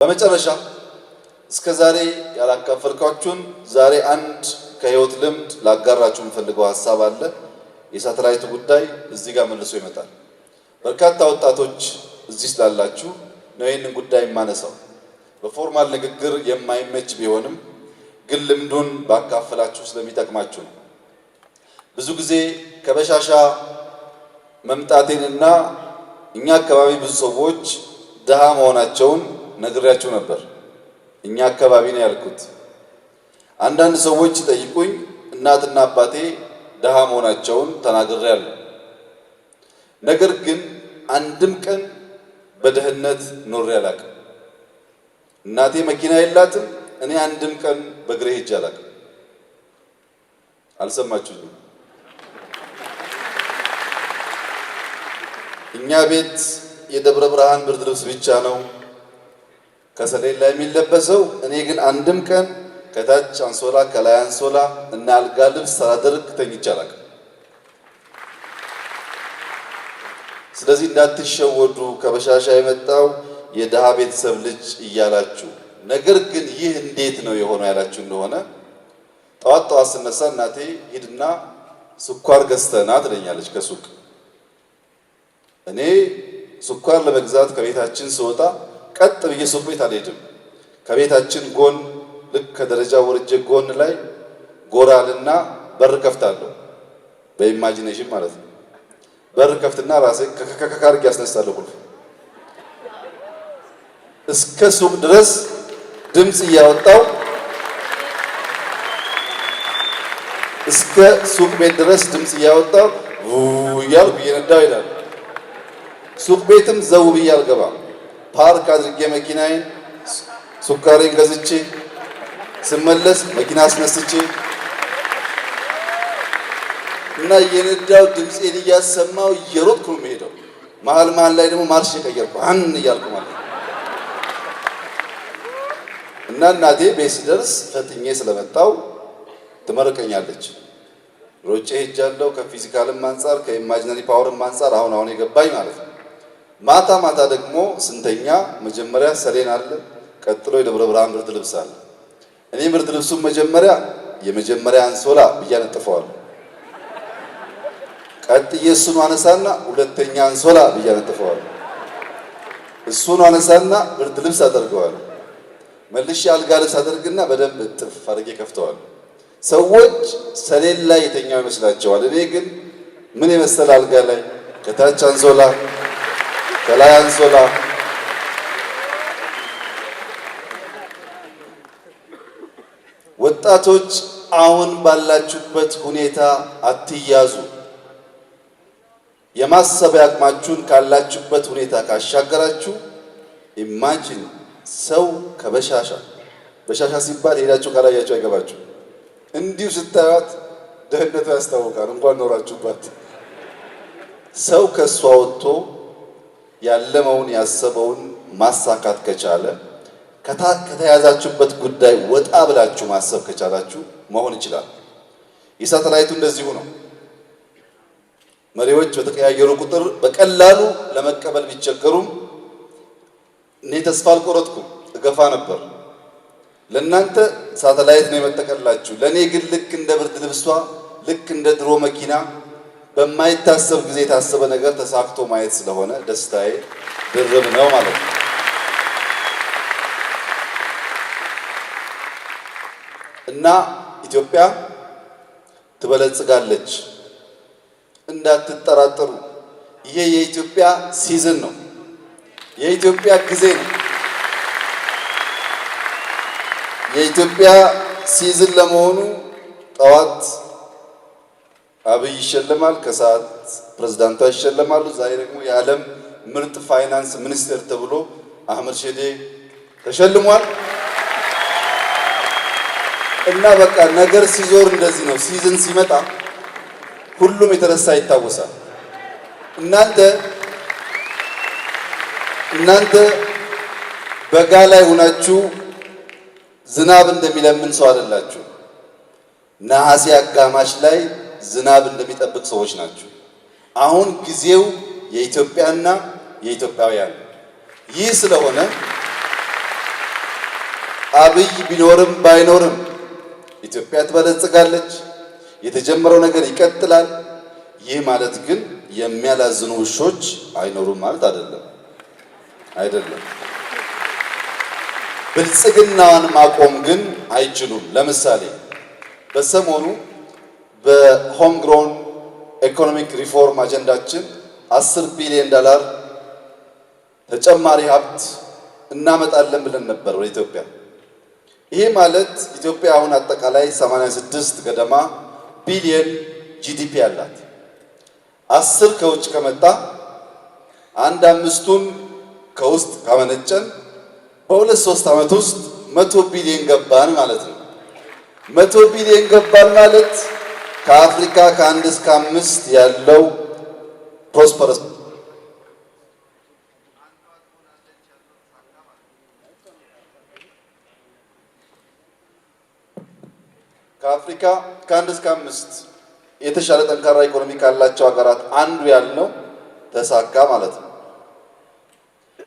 በመጨረሻ እስከዛሬ ያላካፈልኳችሁን ዛሬ አንድ ከህይወት ልምድ ላጋራችሁ የምፈልገው ሐሳብ አለ። የሳተላይት ጉዳይ እዚህ ጋር መልሶ ይመጣል። በርካታ ወጣቶች እዚህ ስላላችሁ ነው ይህንን ጉዳይ የማነሳው። በፎርማል ንግግር የማይመች ቢሆንም ግን ልምዱን ባካፈላችሁ ስለሚጠቅማችሁ ነው። ብዙ ጊዜ ከበሻሻ መምጣቴንና እኛ አካባቢ ብዙ ሰዎች ድሃ መሆናቸውን ነግሬያችሁ ነበር። እኛ አካባቢ ነው ያልኩት። አንዳንድ ሰዎች ጠይቁኝ እናትና አባቴ ድሃ መሆናቸውን ተናግሬያለሁ። ነገር ግን አንድም ቀን በድህነት ኖሬ አላውቅም። እናቴ መኪና የላትም፣ እኔ አንድም ቀን በእግሬ ሄጄ አላውቅም። አልሰማችሁኝም? እኛ ቤት የደብረ ብርሃን ብርድ ልብስ ብቻ ነው ከሰሌን ላይ የሚለበሰው። እኔ ግን አንድም ቀን ከታች አንሶላ ከላይ አንሶላ እና አልጋ ልብስ ሳላደርግ ተኝቼ አላውቅም። ስለዚህ እንዳትሸወዱ ከበሻሻ የመጣው የድሃ ቤተሰብ ልጅ እያላችሁ። ነገር ግን ይህ እንዴት ነው የሆነው ያላችሁ እንደሆነ ጠዋት ጠዋት ስነሳ እናቴ ሂድና ስኳር ገዝተና ትለኛለች ከሱቅ። እኔ ስኳር ለመግዛት ከቤታችን ስወጣ ቀጥ ብዬ ሱቅ ቤት አልሄድም። ከቤታችን ጎን ልክ ከደረጃ ወርጄ ጎን ላይ ጎራልና በር ከፍታለሁ። በኢማጂኔሽን ማለት ነው። በር ከፍትና ራሴ ከከካርግ ያስነሳለሁ ቁልፍ። እስከ ሱቅ ድረስ ድምጽ እያወጣው እስከ ሱቅ ቤት ድረስ ድምጽ እያወጣው እያልኩ እየነዳሁ እሄዳለሁ። ሱቅ ቤትም ዘው ብዬ አልገባም። ፓርክ አድርጌ መኪናዬን ሱካሬን ገዝቼ ስመለስ መኪና አስነስቼ እና እየነዳሁ ድምፄን እያሰማሁ እየሮጥኩ ነው የምሄደው። መሀል ላይ ደግሞ ማርሽ የቀየርኩ እያልኩ ማለት ነው። እና እናቴ ቤት ስደርስ ፈጥኜ ስለመጣሁ ትመርቀኛለች። ሮጬ ሄጃለሁ። ከፊዚካልም አንፃር ከኢማጂነሪ ፓወርም አንፃር አሁን የገባኝ ማለት ነው። ማታ ማታ ደግሞ ስንተኛ መጀመሪያ ሰሌን አለ፣ ቀጥሎ የደብረ ብርሃን ብርድ ልብስ አለ። እኔ ብርድ ልብሱን የመጀመሪያ አንሶላ ብዬ አነጥፈዋለሁ። ቀጥዬ እሱን አነሳና ሁለተኛ አንሶላ ብዬ አነጥፈዋለሁ። እሱን አነሳና ብርድ ልብስ አደርገዋለሁ። መልሼ አልጋ ልብስ አደርግና በደንብ እጥፍ አድርጌ ከፍተዋለሁ። ሰዎች ሰሌን ላይ የተኛው ይመስላቸዋል። እኔ ግን ምን የመሰለ አልጋ ላይ ከታች አንሶላ ከላይ አንሶላ። ወጣቶች አሁን ባላችሁበት ሁኔታ አትያዙ። የማሰብ አቅማችሁን ካላችሁበት ሁኔታ ካሻገራችሁ ኢማጂን ሰው ከበሻሻ ሲባል ሄዳችሁ ካላያችሁ አይገባችሁ። እንዲሁ ስታዩት ድህነቱ ያስታውቃል እንኳን ኖራችሁባት። ሰው ከሷ ወጥቶ ያለመውን ያሰበውን ማሳካት ከቻለ ከተያዛችሁበት ጉዳይ ወጣ ብላችሁ ማሰብ ከቻላችሁ መሆን ይችላል። የሳተላይቱ እንደዚሁ ነው። መሪዎች በተቀያየሩ ቁጥር በቀላሉ ለመቀበል ቢቸገሩም እኔ ተስፋ አልቆረጥኩም፣ እገፋ ነበር። ለእናንተ ሳተላይት ነው የመጠቀላችሁ። ለእኔ ግን ልክ እንደ ብርድ ልብሷ ልክ እንደ ድሮ መኪና በማይታሰብ ጊዜ የታሰበ ነገር ተሳክቶ ማየት ስለሆነ ደስታዬ ድርብ ነው ማለት ነው። እና ኢትዮጵያ ትበለጽጋለች እንዳትጠራጠሩ። ይሄ የኢትዮጵያ ሲዝን ነው፣ የኢትዮጵያ ጊዜ ነው። የኢትዮጵያ ሲዝን ለመሆኑ ጠዋት አብይ ይሸለማል፣ ከሰዓት ፕሬዝዳንቷ ይሸለማሉ። ዛሬ ደግሞ የዓለም ምርጥ ፋይናንስ ሚኒስትር ተብሎ አህመድ ሼዴ ተሸልሟል። እና በቃ ነገር ሲዞር እንደዚህ ነው። ሲዝን ሲመጣ ሁሉም የተረሳ ይታወሳል። እናንተ በጋ ላይ ሆናችሁ ዝናብ እንደሚለምን ሰው አይደላችሁ። ነሐሴ አጋማሽ ላይ ዝናብ እንደሚጠብቅ ሰዎች ናቸው። አሁን ጊዜው የኢትዮጵያና የኢትዮጵያውያን ይህ ስለሆነ አብይ ቢኖርም ባይኖርም ኢትዮጵያ ትበለጽጋለች። የተጀመረው ነገር ይቀጥላል። ይህ ማለት ግን የሚያላዝኑ ውሾች አይኖሩም ማለት አይደለም። ብልጽግናዋን ማቆም ግን አይችሉም። ለምሳሌ በሰሞኑ በሆም ግሮን ኢኮኖሚክ ሪፎርም አጀንዳችን $10 ቢሊዮን ተጨማሪ ሀብት እናመጣለን ብለን ነበር ወደ ኢትዮጵያ። ይሄ ማለት ኢትዮጵያ አሁን አጠቃላይ 86 ገደማ ቢሊዮን ጂዲፒ አላት። 10 ከውጭ ከመጣ አንድ አምስቱን ከውስጥ ካመነጨን በ2-3 ዓመት ውስጥ 100 ቢሊዮን ገባን ማለት ነው። 100 ቢሊዮን ገባን ማለት ከአፍሪካ ከ1 እስከ 5 ያለው ፕሮስፐረስ ከአፍሪካ ከ1 እስከ 5 የተሻለ ጠንካራ ኢኮኖሚ ካላቸው ሀገራት አንዱ ያልነው ተሳካ ማለት ነው።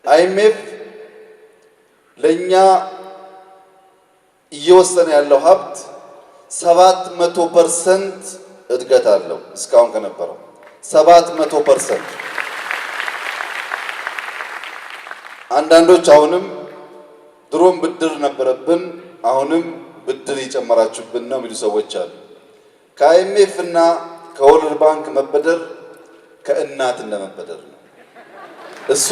አይኤምኤፍ ለኛ እየወሰነ ያለው ሀብት 700% እድገት አለው። እስካሁን ከነበረው 700%። አንዳንዶች አሁንም ድሮም ብድር ነበረብን አሁንም ብድር እየጨመራችሁብን ነው የሚሉ ሰዎች አሉ። ከአይኤምኤፍ እና ከወርልድ ባንክ መበደር ከእናት እንደመበደር ነው። እሱ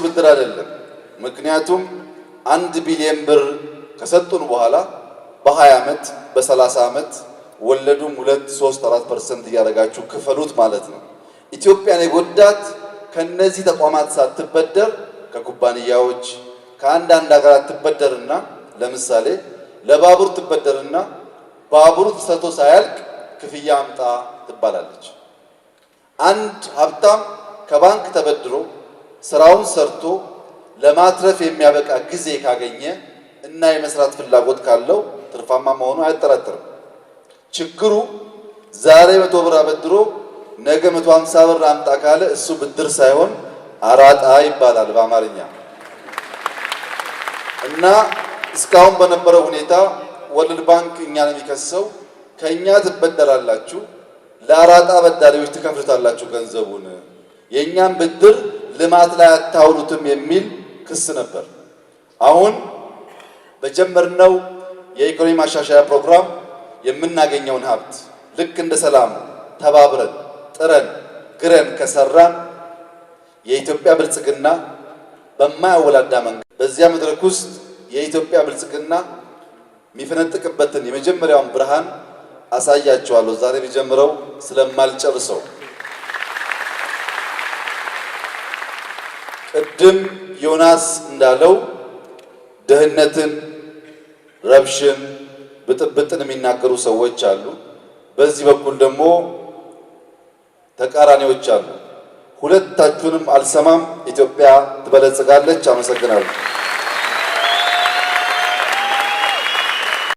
ብድር አይደለም። ምክንያቱም 1 ቢሊዮን ብር ከሰጡን በኋላ በ20 ዓመት በ30 ዓመት ወለዱም 2-3-4% እያደረጋችሁ ክፈሉት ማለት ነው። ኢትዮጵያን የጎዳት ከነዚህ ተቋማት ሳትበደር ከኩባንያዎች ከአንዳንድ ሀገራት ትበደርና ለምሳሌ ለባቡር ትበደርና ባቡሩ ተሰርቶ ሳያልቅ ክፍያ አምጣ ትባላለች። አንድ ሀብታም ከባንክ ተበድሮ ስራውን ሰርቶ ለማትረፍ የሚያበቃ ጊዜ ካገኘ እና የመስራት ፍላጎት ካለው ትርፋማ መሆኑ አያጠራጥርም። ችግሩ ዛሬ 100 ብር አበድሮ ነገ 150 ብር አምጣ ካለ እሱ ብድር ሳይሆን አራጣ ይባላል በአማርኛ። እና እስካሁን በነበረው ሁኔታ ወርልድ ባንክ እኛን የሚከሰው ከኛ ትበደራላችሁ ለአራጣ በዳሪዎች ትከፍሉታላችሁ ገንዘቡን የኛን ብድር ልማት ላይ አታውሉትም የሚል ክስ ነበር። አሁን በጀመርነው የኢኮኖሚ ማሻሻያ ፕሮግራም የምናገኘውን ሀብት ልክ እንደ ሰላም ተባብረን ጥረን ግረን ከሰራን የኢትዮጵያ ብልጽግና በማያወላዳ መንገድ በዚያ መድረክ ውስጥ የኢትዮጵያ ብልጽግና የሚፈነጥቅበትን የመጀመሪያውን ብርሃን አሳያቸዋለሁ። ዛሬ ቢጀምረው ስለማልጨርሰው ቅድም ዮናስ እንዳለው ድህነትን፣ ረብሽን፣ ብጥብጥን የሚናገሩ ሰዎች አሉ። በዚህ በኩል ደግሞ ተቃራኒዎች አሉ። ሁለታችሁንም አልሰማም። ኢትዮጵያ ትበለጽጋለች። አመሰግናለሁ።